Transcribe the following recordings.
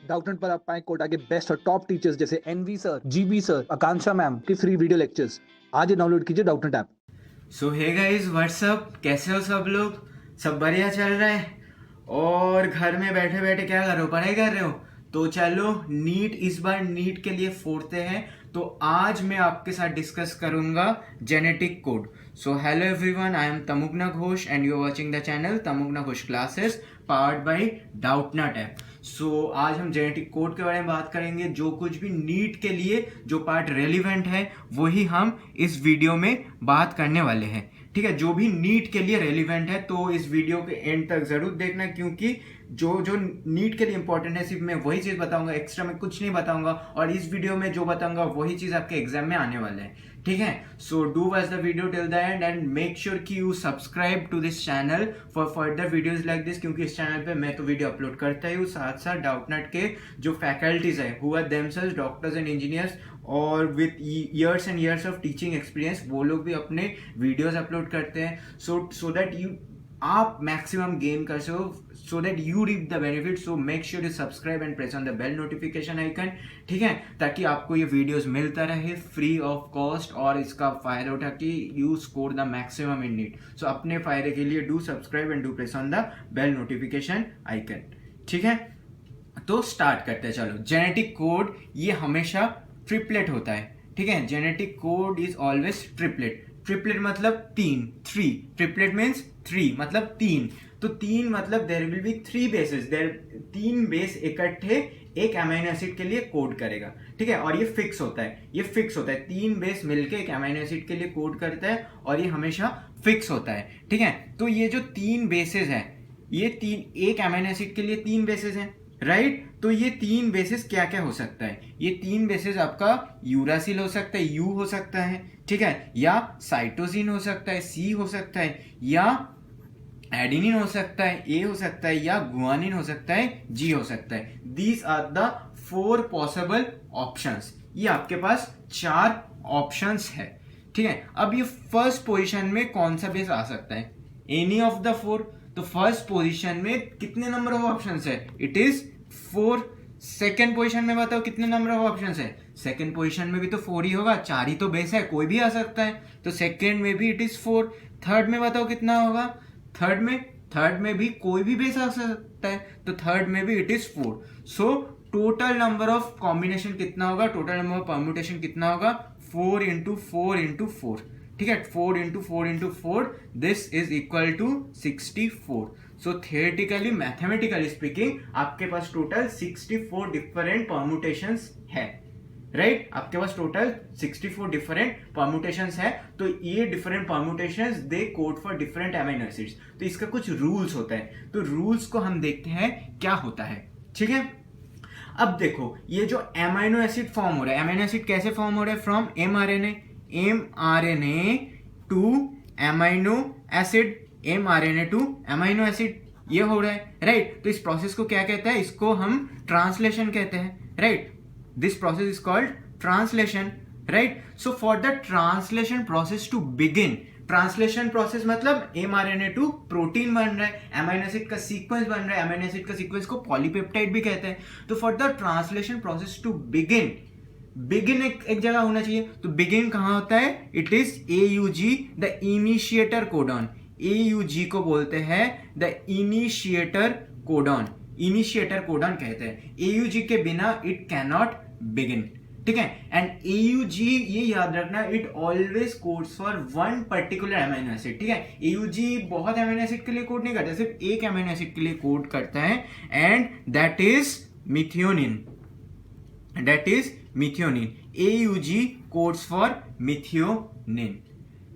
Doubtnut पर आप पाएं कोटा के बेस्ट और टॉप टीचर्स जैसे एनवी सर, जीबी सर, आकांक्षा मैम की फ्री वीडियो लेक्चर्स। आज ही डाउनलोड कीजिए डाउटनेट ऐप। सो हे गाइस व्हाट्सअप, कैसे हो सब लोग? सब बढ़िया चल रहा है? और घर में बैठे बैठे क्या कर रहे हो? पढ़ाई कर रहे हो? तो चलो नीट, इस बार नीट के लिए फोड़ते हैं। तो आज मैं आपके साथ डिस्कस करूंगा genetic code. So hello everyone, I am Tamugna Ghosh and you are watching the channel Tamugna Ghosh classes powered by Doubtnut app. सो आज हम जेनेटिक कोड के बारे में बात करेंगे। जो कुछ भी नीट के लिए जो पार्ट रेलिवेंट है वही हम इस वीडियो में बात करने वाले हैं। ठीक है, जो भी नीट के लिए रेलिवेंट है तो इस वीडियो के एंड तक जरूर देखना, क्योंकि जो जो नीट के लिए इंपॉर्टेंट है सिर्फ मैं वही चीज बताऊंगा, एक्स्ट्रा मैं कुछ नहीं बताऊंगा। और इस वीडियो में जो बताऊंगा वही चीज आपके एग्जाम में आने वाले हैं। ठीक है, so do watch the video till the end and make sure कि you subscribe to this channel for further videos like this, क्योंकि इस चैनल पे मैं तो वीडियो अपलोड करता ही हूँ, साथ साथ डाउटनेट के जो फैकल्टीज है who are themselves doctors and engineers और with years and years of teaching experience, वो लोग भी अपने वीडियोज अपलोड करते हैं। सो दैट यू आप मैक्सिमम गेन कर सको, so that you reap the benefit. So make sure you subscribe and press on the bell notification icon. ठीक है, ताकि आपको ये वीडियोस मिलता रहे फ्री ऑफ कॉस्ट और इसका फायदा उठा के you score the maximum in NEET. So अपने फायदे के लिए do subscribe and do press on the bell notification icon. ठीक है, तो स्टार्ट करते हैं। चलो, जेनेटिक कोड ये हमेशा ट्रिपलेट होता है। ठीक है, genetic code is always triplet. Triplet मतलब तीन, थ्री। ट्रिपलेट मीन्स थ्री मतलब तीन। तो तीन मतलब there will be three bases, there तीन बेस इकट्ठे एक अमीनो एसिड के लिए कोड करेगा। ठीक है, और ये फिक्स होता है, ये फिक्स होता है। तीन बेस मिलके एक अमीनो एसिड के लिए कोड करता है और ये हमेशा फिक्स होता है। ठीक है, तो ये जो तीन बेसेस हैं, ये तीन, एक अमीनो एसिड के लिए तीन बेसेस हैं, राइट? तो ये तीन बेसिस क्या क्या हो सकता है? ये तीन बेसिस आपका यूरासिल हो सकता है, यू हो सकता है, ठीक है, या साइटोसिन हो सकता है, सी हो सकता है, या एडेनिन हो सकता है, ए हो सकता है, या गुआनिन हो सकता है, जी हो सकता है। These are the four possible options. ये आपके पास चार ऑप्शंस है। ठीक है, अब ये फर्स्ट पोजीशन में कौन सा बेस आ सकता है? Any of the four. तो फर्स्ट पोजीशन में कितने नंबर ऑफ ऑप्शंस है? It is four. Second position में बताओ कितने नंबर ऑफ ऑप्शंस है? सेकेंड पोजीशन में भी तो फोर ही होगा, चार ही तो बेस है, कोई भी आ सकता है। तो सेकेंड में भी इट इज फोर। थर्ड में बताओ कितना होगा? थर्ड में भी कोई भी बेस आ सकता है, तो थर्ड में भी it is four. So total number of combination कितना होगा? टोटल नंबर ऑफ परम्यूटेशन कितना होगा? 4 इंटू 4 इंटू 4। ठीक है, 4 into 4 into 4, this is equal to 64। So theoretically, mathematically speaking, आपके पास टोटल 64 डिफरेंट परम्यूटेशंस है, राइट? आपके पास टोटल 64 डिफरेंट परम्यूटेशंस है। तो ये different permutations they code for different amino acids. तो इसका कुछ रूल्स होता है, तो रूल्स को हम देखते हैं क्या होता है। ठीक है, अब देखो, ये जो अमीनो एसिड फॉर्म हो रहा है, अमीनो एसिड कैसे फॉर्म हो रहा है? From mRNA to amino acid, mRNA to amino acid, ये हो रहा है, राइट? तो इस प्रोसेस को क्या कहते हैं? इसको हम ट्रांसलेशन कहते हैं, right? This process is called translation, right? So for the translation process to begin, translation process मतलब mRNA टू प्रोटीन बन रहा है, अमीनो एसिड का सीक्वेंस बन रहा है, अमीनो एसिड का सीक्वेंस को पॉलीपेप्टाइड भी कहते हैं। तो for the translation process to begin, begin एक जगह होना चाहिए। तो बिगिन कहां होता है? It is AUG, the initiator codon. AUG को बोलते हैं the initiator codon, initiator codon कहते हैं। AUG के बिना इट कैन नॉट बिगिन। ठीक है, एंड AUG, ये याद रखना, it always codes for one particular amino acid. ठीक है, AUG बहुत अमीनो एसिड के लिए कोड नहीं करता, सिर्फ एक अमीनो एसिड के लिए कोड करता है, and that is methionine. That is methionine. AUG codes for methionine.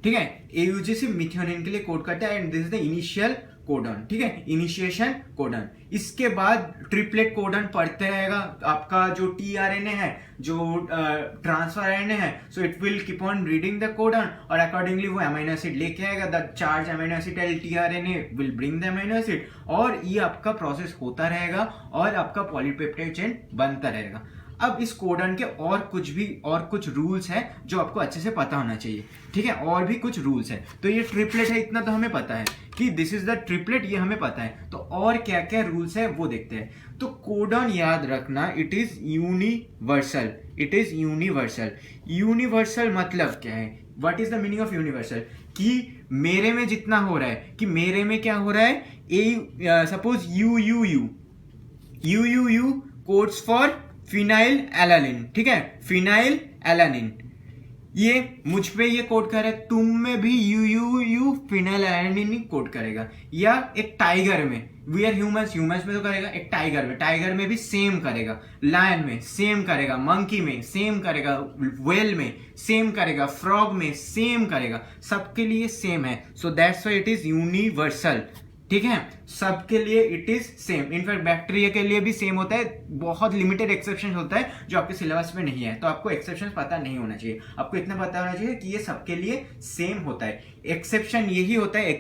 ठीक है, AUG सिर्फ मिथियोनिन के लिए कोड करता है, and this is the initial codon. ठीक है, इनिशिएशन कोडन। इसके बाद ट्रिपलेट कोडन पढ़ते रहेगा। आपका जो tRNA है, जो ट्रांसफर RNA है, so it will keep on reading the codon और अकॉर्डिंगली वो अमीनो एसिड लेके आएगा। The charge amino acid tRNA will bring the amino acid, और ये आपका प्रोसेस होता रहेगा और आपका पॉलीपेप्टाइड चेन बनता रहेगा। अब इस कोडन के और कुछ रूल्स है जो आपको अच्छे से पता होना चाहिए, ठीक है, और भी कुछ रूल्स है। तो ये ट्रिपलेट है, इतना तो हमें पता है कि दिस इज द ट्रिपलेट, ये हमें पता है। तो और क्या क्या रूल्स है वो देखते हैं। तो कोडन याद रखना, it is universal, it is universal. Universal मतलब क्या है, what is the meaning of universal? कि मेरे में जितना हो रहा है, कि मेरे में क्या हो रहा है, suppose you codes for phenyl alanine, ठीक है, फिनाइल एलानिन, ये मुझ पे ये कोड कर रहा है, तुम में भी यू फिनाइल एलानिन कोड करेगा। या एक टाइगर में, वी आर ह्यूमंस में तो करेगा, एक टाइगर में भी सेम करेगा, लायन में सेम करेगा, मंकी में सेम करेगा, वेल में सेम करेगा, फ्रॉग में सेम करेगा, सबके लिए सेम है। So that's why it is universal, ठीक है, सबके लिए it is same. In fact bacteria के लिए भी सेम होता है, बहुत लिमिटेड एक्सेप्शन होता है जो आपके सिलेबस में नहीं है, तो आपको एक्सेप्शन पता नहीं होना चाहिए, आपको इतना पता होना चाहिए कि ये सबके लिए सेम होता है। एक्सेप्शन यही होता है,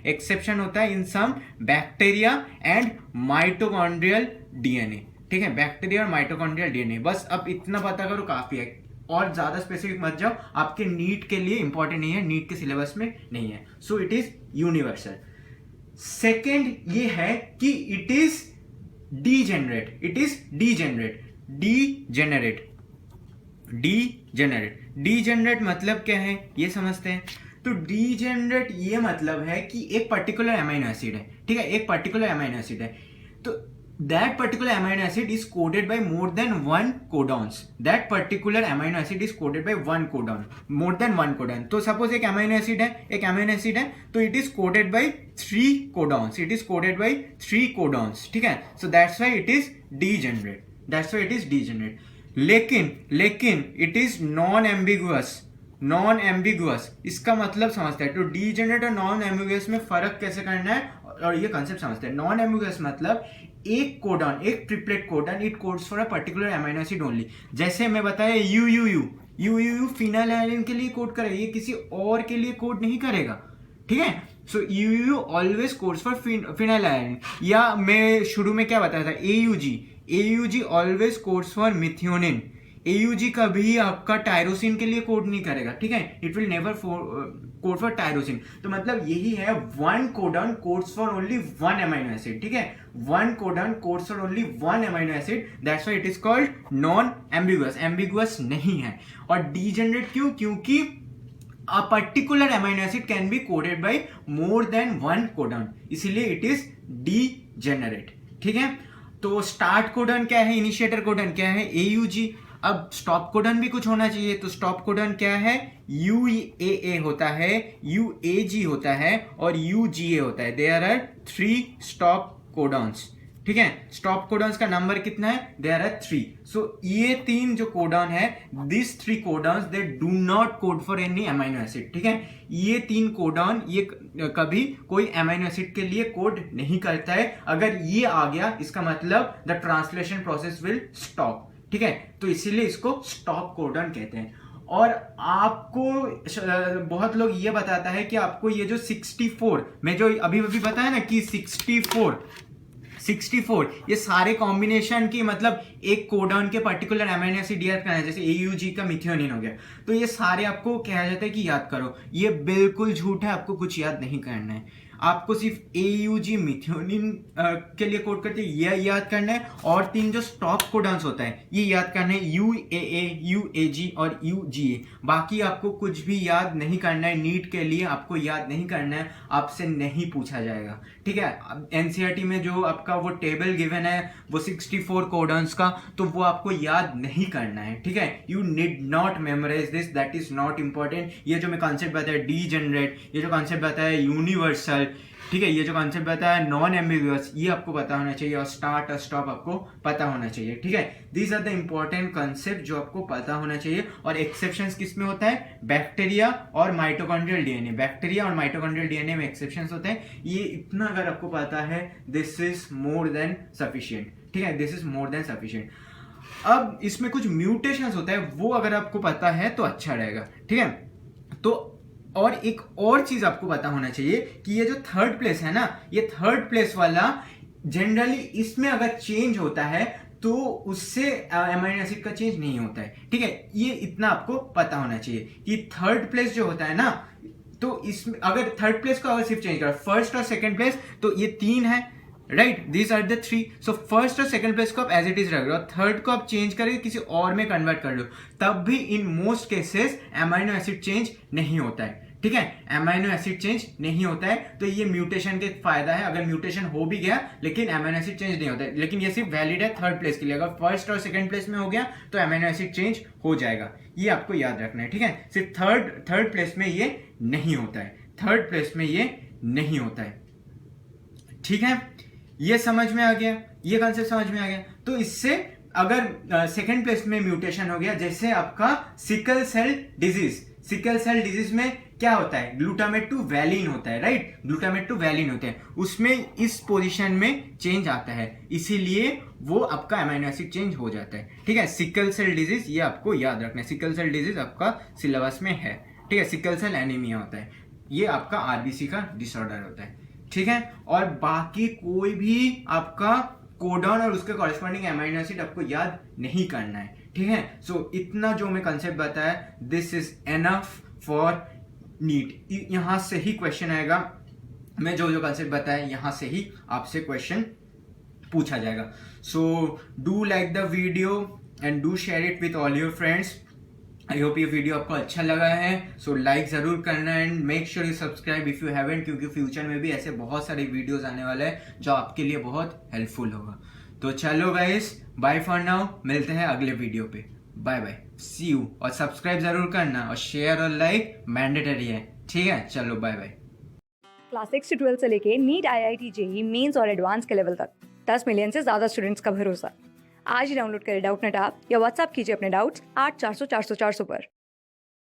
एक्सेप्शन होता है in some bacteria and mitochondrial DNA, ठीक है, बैक्टीरिया और माइटोकॉन्ड्रियल डीएनए। बस अब इतना पता करो काफी है, और ज्यादा स्पेसिफिक मत जाओ, आपके नीट के लिए इंपॉर्टेंट नहीं है, नीट के सिलेबस में नहीं है। So it is universal. Second ये है कि इट इज डीजेनरेट, डीजेनरेट मतलब क्या है ये समझते हैं। तो डीजेनरेट ये मतलब है कि एक पर्टिकुलर अमीनो एसिड है, ठीक है, एक पर्टिकुलर अमीनो एसिड है, तो that particular amino acid is coded by more than one codons, that particular amino acid is coded by one codon, more than one codon। तो suppose एक amino acid है तो it is coded by 3 codons, ठीक है, so that's why it is degenerate, लेकिन it is non ambiguous, इसका मतलब समझते हैं। तो डीजेनरेट और नॉन एम्बिगुअस में फर्क कैसे करना है, और ये कंसेप्ट समझते हैं। नॉन एम्बिगुअस मतलब एक कोडन, एक triplet codon, it codes for a particular amino acid only. जैसे मैं बताया यू फिनाइल एलानिन के लिए कोड करेगा, ये किसी और के लिए कोड नहीं करेगा, ठीक है। So you always codes for phenyl alanine. या मैं शुरू में क्या बताया था, AUG always codes for methionine. AUG कभी आपका टायरोसिन के लिए कोड नहीं करेगा, ठीक है, it will never code for tyrosine. तो मतलब यही है, one codon codes for only one amino acid, ठीक है, one codon codes for only one amino acid, that's why it is called non ambiguous नहीं है। और डीजेनरेट क्यों? क्योंकि a particular amino acid can be coded by more than one codon, इसीलिए it is degenerate, ठीक है। तो start codon क्या है, इनिशिएटर कोडन क्या है, AUG। अब स्टॉप कोडन भी कुछ होना चाहिए, तो स्टॉप कोडन क्या है, UAA होता है, UAG होता है और UGA होता है। देयर आर 3 स्टॉप कोडॉन्स, ठीक है। स्टॉप कोडॉन्स का नंबर कितना है, देयर आर 3। सो ये 3 जो कोडॉन है, this 3 codons they do not code for any amino acid, ठीक है। ये 3 कोडॉन ये कभी कोई अमीनो एसिड के लिए कोड नहीं करता है। अगर ये आ गया, इसका मतलब the translation process will stop, ठीक है, तो इसीलिए इसको स्टॉप कोडॉन कहते हैं। और आपको बहुत लोग ये बताता है कि आपको ये जो 64 में जो अभी बताया ना कि 64 ये सारे कॉम्बिनेशन की मतलब एक कोडॉन के पर्टिकुलर अमीनो एसिड याद करना है, जैसे AUG का मिथियोनिन हो गया, तो ये सारे आपको कहा जाता है कि याद करो, ये बिल्कुल झूठ है, आपको कुछ याद नहीं करना है। आपको सिर्फ AUG मिथियोनिन के लिए कोड करते हैं ये याद करना है, और 3 जो स्टॉप कोडॉन्स होता है ये याद करना है, UAA, UAG और UGA। बाकी आपको कुछ भी याद नहीं करना है, नीट के लिए आपको याद नहीं करना है, आपसे नहीं पूछा जाएगा, ठीक है। NCERT में जो आपका वो टेबल गिवन है वो 64 कोडॉन्स का, तो वो आपको याद नहीं करना है, ठीक है। You need not memorise this, that is not important. ये जो मैं कॉन्सेप्ट बताया डीजेनरेट, ये जो कॉन्सेप्ट बताया यूनिवर्सल, ठीक है, ये जो कॉन्सेप्ट बताया नॉन एम्बिगुअस, ये आपको पता होना चाहिए, और स्टार्ट और स्टॉप आपको पता होना चाहिए, ठीक है। These are the important concept जो आपको पता होना चाहिए। और एक्सेप्शंस किस में होता है, बैक्टीरिया और माइटोकॉन्ड्रियल डीएनए, बैक्टीरिया और माइटोकॉन्ड्रियल डीएनए में एक्सेप्शंस होते हैं। ये इतना अगर आपको पता है, this is more than sufficient, ठीक है, this is more than sufficient. अब इसमें कुछ म्यूटेशंस होता है, वो अगर आपको पता है तो अच्छा रहेगा, ठीक है। तो और एक और चीज आपको पता होना चाहिए कि ये जो थर्ड प्लेस है ना, ये थर्ड प्लेस वाला जनरली इसमें अगर चेंज होता है तो उससे अमीनो एसिड का चेंज नहीं होता है, ठीक है। ये इतना आपको पता होना चाहिए कि थर्ड प्लेस जो होता है ना, तो इसमें अगर थर्ड प्लेस को अगर सिर्फ चेंज करो, फर्स्ट और सेकंड प्लेस, तो ये 3 है, right, this are the 3। So first और सेकंड प्लेस को आप एज इट इज रख लो, थर्ड को आप चेंज करके किसी और में कन्वर्ट कर लो, तब भी in most cases amino acid change नहीं होता है, ठीक है। अमीनो एसिड चेंज नहीं होता है, तो ये म्यूटेशन के फायदा है। अगर म्यूटेशन हो भी गया लेकिन अमीनो एसिड चेंज नहीं होता है, लेकिन ये सिर्फ वैलिड है थर्ड प्लेस के लिए। अगर फर्स्ट और सेकंड प्लेस में हो गया तो अमीनो एसिड चेंज हो जाएगा, ये आपको याद रखना है, ठीक है। सिर्फ थर्ड प्लेस में ये नहीं होता है, थर्ड प्लेस में ये नहीं होता है, ठीक है। ये समझ में आ गया, ये कॉन्सेप्ट समझ में आ गया। तो इससे अगर सेकंड प्लेस में म्यूटेशन हो गया, जैसे आपका sickle cell disease, sickle cell disease में क्या होता है, ग्लूटामेट टू वैलिन होता है, राइट, ग्लूटामेट टू वैलिन होते हैं, उसमें इस पोजीशन में चेंज आता है, इसीलिए वो आपका अमीनो एसिड चेंज हो जाता है, ठीक है। सिकल सेल डिजीज, ये आपको याद रखना है, सिकल सेल डिजीज आपका सिलेबस में है, ठीक है। सिकल सेल एनीमिया होता है, ये आपका आरबीसी का डिसऑर्डर होता है, ठीक है। और बाकी कोई भी आपका कोडॉन और उसके कॉरेस्पॉन्डिंग अमीनो एसिड आपको याद नहीं करना है, ठीक है। सो इतना जो मैं कंसेप्ट बताया, this is enough for NEET. यहां से ही क्वेश्चन आएगा, मैं जो जो कंसेप्ट बताया यहां से ही आपसे क्वेश्चन पूछा जाएगा। So do like the video and do share it with all your friends. I hope ये वीडियो आपको अच्छा लगा है, सो लाइक जरूर करना and make sure you subscribe if you haven't, क्योंकि फ्यूचर में भी ऐसे बहुत सारे वीडियोस आने वाले हैं जो आपके लिए बहुत हेल्पफुल होगा। तो चलो गाइस, बाय फॉर नाउ, मिलते हैं अगले वीडियो पे, बाय बाय, सी यू। और सब्सक्राइब जरूर करना और शेयर और लाइक मैंडेटरी है, ठीक है। चलो बाय बाय। क्लास 6 से 12 से लेके नीट, IIT, जेईई मेंस और एडवांस के लेवल तक 10 मिलियन से ज़्यादा स्टूडेंट्स का भरोसा। आज ही डाउनलोड करें डाउटनेट ऐप या व्हाट्सएप कीजिए अपने डाउट्स 8400 400 400 पर।